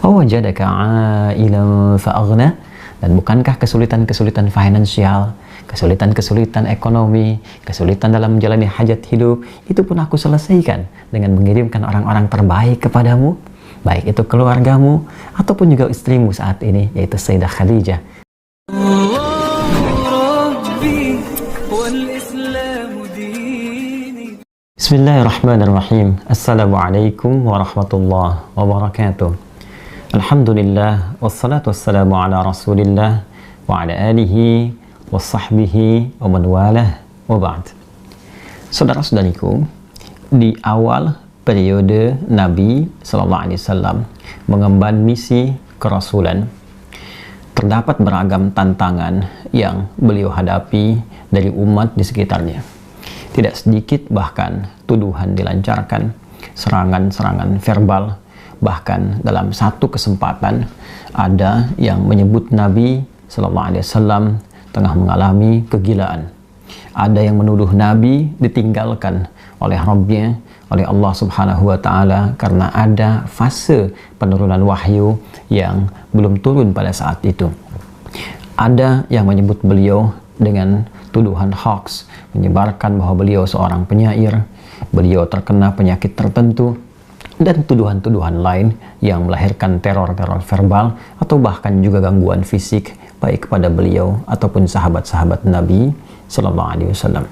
wajadaka 'ailan fa'aghna, dan bukankah kesulitan-kesulitan finansial, kesulitan-kesulitan ekonomi, kesulitan dalam menjalani hajat hidup, itu pun aku selesaikan dengan mengirimkan orang-orang terbaik kepadamu, baik itu keluargamu ataupun juga istrimu saat ini, yaitu Sayyidah Khadijah. Bismillahirrahmanirrahim. Assalamualaikum warahmatullahi wabarakatuh. Alhamdulillah, wassalatu wassalamu ala rasulillah wa ala alihi wa sahbihi wa man walah wa ba'd. Saudara-saudariku, di awal periode Nabi SAW mengemban misi kerasulan, terdapat beragam tantangan yang beliau hadapi dari umat di sekitarnya. Tidak sedikit bahkan tuduhan dilancarkan, serangan-serangan verbal, bahkan dalam satu kesempatan ada yang menyebut Nabi SAW tengah mengalami kegilaan. Ada yang menuduh Nabi ditinggalkan oleh Rabbnya, oleh Allah Subhanahu wa Ta'ala, karena ada fase penurunan wahyu yang belum turun pada saat itu. Ada yang menyebut beliau dengan tuduhan hoax, menyebarkan bahwa beliau seorang penyair, beliau terkena penyakit tertentu, dan tuduhan-tuduhan lain yang melahirkan teror-teror verbal atau bahkan juga gangguan fisik baik kepada beliau ataupun sahabat-sahabat Nabi Sallallahu Alaihi Wasallam.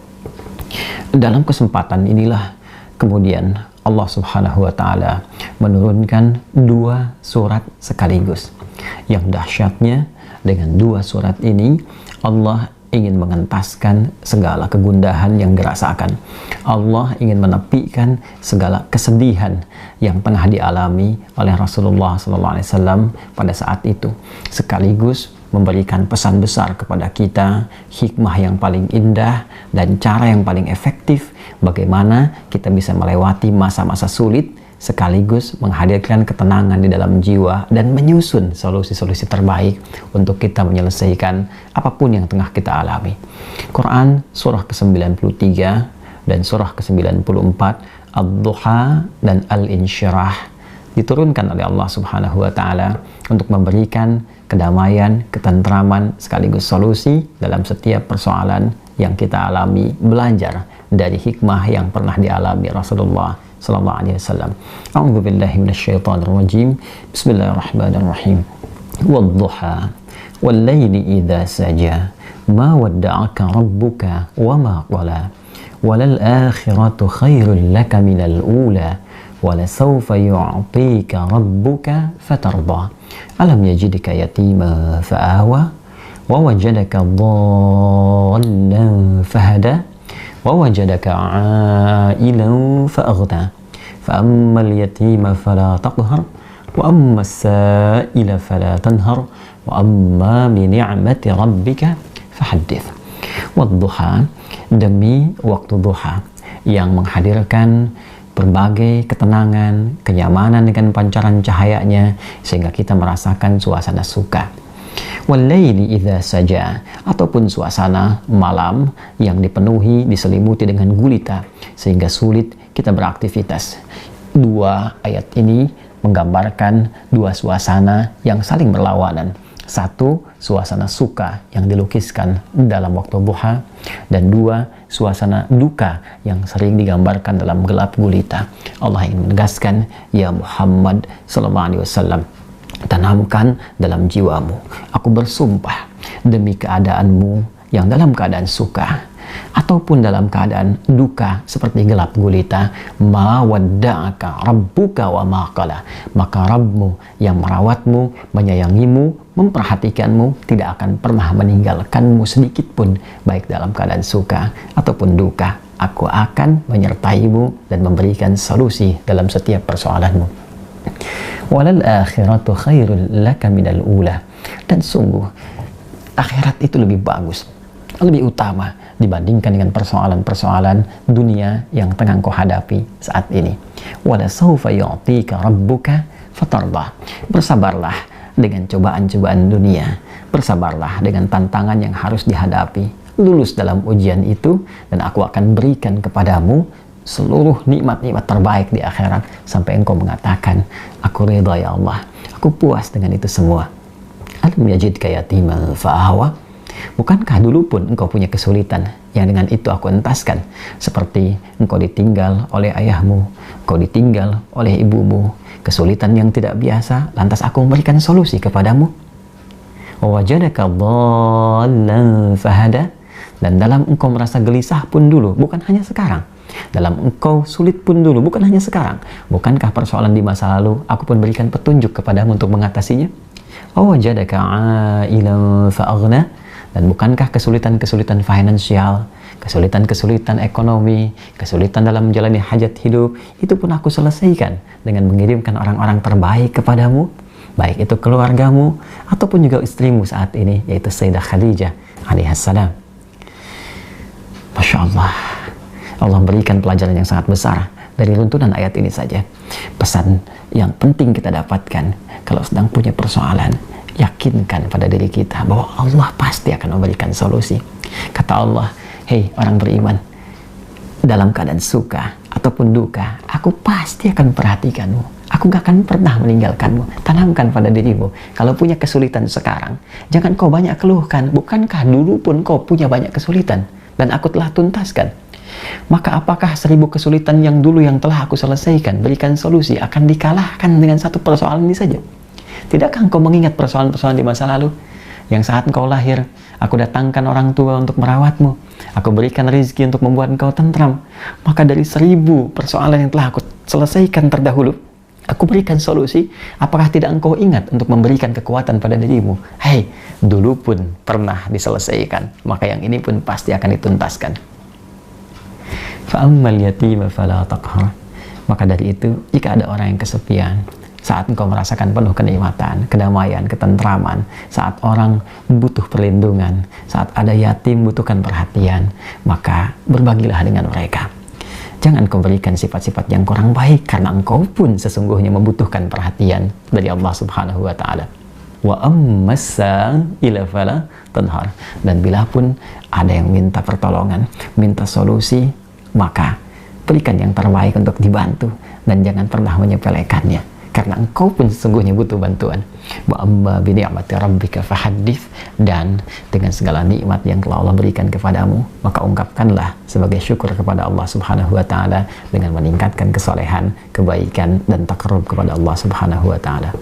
Dalam kesempatan inilah kemudian Allah Subhanahu wa Ta'ala menurunkan dua surat sekaligus. Yang dahsyatnya, dengan dua surat ini Allah ingin mengentaskan segala kegundahan yang dirasakan. Allah ingin menepikan segala kesedihan yang tengah dialami oleh Rasulullah SAW pada saat itu, sekaligus memberikan pesan besar kepada kita, hikmah yang paling indah dan cara yang paling efektif bagaimana kita bisa melewati masa-masa sulit, sekaligus menghadirkan ketenangan di dalam jiwa dan menyusun solusi-solusi terbaik untuk kita menyelesaikan apapun yang tengah kita alami. Quran surah ke-93 dan surah ke-94, Ad-Duha dan Al-Insyirah, diturunkan oleh Allah Subhanahu wa Ta'ala untuk memberikan kedamaian, ketentraman, sekaligus solusi dalam setiap persoalan yang kita alami, belajar dari hikmah yang pernah dialami Rasulullah sallallahu alaihi wasallam. A'udzu billahi minasyaitonir rajim. Bismillahirrahmanirrahim. Wad-duha wal-laili idza saja ma wadda'aka rabbuka wa ma qala walal akhiratu khairul laka minal ula wala sawfa yu'tika rabbuka fatarda alam yajidka yatima fa'awa wa wajadaka dhallan fahada ووجدك عائلا فأغنى فأما اليتيم فلا تقهر وأما السائل فلا تنهر وأما بنعمة ربك فحدث. والضحى, demi waktu duha yang menghadirkan berbagai ketenangan, kenyamanan dengan pancaran cahayanya sehingga kita merasakan suasana suka. Wal-laili idza saja, ataupun suasana malam yang dipenuhi, diselimuti dengan gulita sehingga sulit kita beraktivitas. Dua ayat ini menggambarkan dua suasana yang saling berlawanan. Satu, suasana suka yang dilukiskan dalam waktu duha, dan dua, suasana duka yang sering digambarkan dalam gelap gulita. Allah ingin menegaskan, ya Muhammad sallallahu alaihi wasallam, tanamkan dalam jiwamu, aku bersumpah demi keadaanmu yang dalam keadaan suka ataupun dalam keadaan duka seperti gelap gulita, ma wadda'aka rabbuka wa ma qala, maka Rabbmu yang merawatmu, menyayangimu, memperhatikanmu tidak akan pernah meninggalkanmu sedikit pun, baik dalam keadaan suka ataupun duka. Aku akan menyertaimu dan memberikan solusi dalam setiap persoalanmu. Walal akhiratu khairul laka minal ula, dan sungguh akhirat itu lebih bagus, lebih utama dibandingkan dengan persoalan-persoalan dunia yang tengah kau hadapi saat ini. Wala sawfa yu'tika rabbuka fatarda, bersabarlah dengan cobaan-cobaan dunia, bersabarlah dengan tantangan yang harus dihadapi, lulus dalam ujian itu, dan aku akan berikan kepadamu seluruh nikmat-nikmat terbaik di akhirat sampai engkau mengatakan, aku ridha ya Allah, aku Aku puas dengan itu semua. Alam yajidka yatiman fa'awa. Bukankah dulu pun engkau punya kesulitan yang dengan itu aku entaskan, seperti engkau ditinggal oleh ayahmu, engkau ditinggal oleh ibumu, kesulitan yang tidak biasa, lantas aku memberikan solusi kepadamu. Wajadaka dhallan fahada. Dan dalam engkau merasa gelisah pun dulu, bukan hanya sekarang. Dalam engkau sulit pun dulu, bukan hanya sekarang. Bukankah persoalan di masa lalu aku pun berikan petunjuk kepadamu untuk mengatasinya? Wajadaka ailan fa'aghna. Dan bukankah kesulitan-kesulitan finansial, kesulitan-kesulitan ekonomi, kesulitan dalam menjalani hajat hidup, itu pun aku selesaikan dengan mengirimkan orang-orang terbaik kepadamu, baik itu keluargamu ataupun juga istrimu saat ini, yaitu Sayyidah Khadijah alaihissalam. Masya Allah, Allah berikan pelajaran yang sangat besar dari runtunan ayat ini saja. Pesan yang penting kita dapatkan kalau sedang punya persoalan, yakinkan pada diri kita bahwa Allah pasti akan memberikan solusi. Kata Allah, hei orang beriman, dalam keadaan suka ataupun duka, aku pasti akan perhatikanmu. Aku gak akan pernah meninggalkanmu. Tanamkan pada dirimu, kalau punya kesulitan sekarang, jangan kau banyak keluhkan. Bukankah dulu pun kau punya banyak kesulitan dan aku telah tuntaskan? Maka apakah 1000 kesulitan yang dulu yang telah aku selesaikan, berikan solusi, akan dikalahkan dengan satu persoalan ini saja? Tidakkah engkau mengingat persoalan-persoalan di masa lalu? Yang saat engkau lahir, aku datangkan orang tua untuk merawatmu. Aku berikan rezeki untuk membuat engkau tentram. Maka dari 1000 persoalan yang telah aku selesaikan terdahulu, aku berikan solusi. Apakah tidak engkau ingat untuk memberikan kekuatan pada dirimu? Hei, dulu pun pernah diselesaikan. Maka yang ini pun pasti akan dituntaskan. Fa'ammal yatima fala taqhar. Maka dari itu, jika ada orang yang kesepian, saat engkau merasakan penuh kenikmatan, kedamaian, ketentraman, saat orang butuh perlindungan, saat ada yatim butuhkan perhatian, maka berbagilah dengan mereka. Jangan kau berikan sifat-sifat yang kurang baik, karena engkau pun sesungguhnya membutuhkan perhatian dari Allah Subhanahu wa Ta'ala. Wa ammasan ila fala tanhar. Dan bila pun ada yang minta pertolongan, minta solusi, maka berikan yang terbaik untuk dibantu dan jangan pernah menyepelekannya. Karena engkau pun sesungguhnya butuh bantuan. Wa amma bi ni'mati rabbika fahaddits. Dan dengan segala nikmat yang telah Allah berikan kepadamu, maka ungkapkanlah sebagai syukur kepada Allah Subhanahu wa Ta'ala dengan meningkatkan kesolehan, kebaikan dan takarrub kepada Allah Subhanahu wa Ta'ala.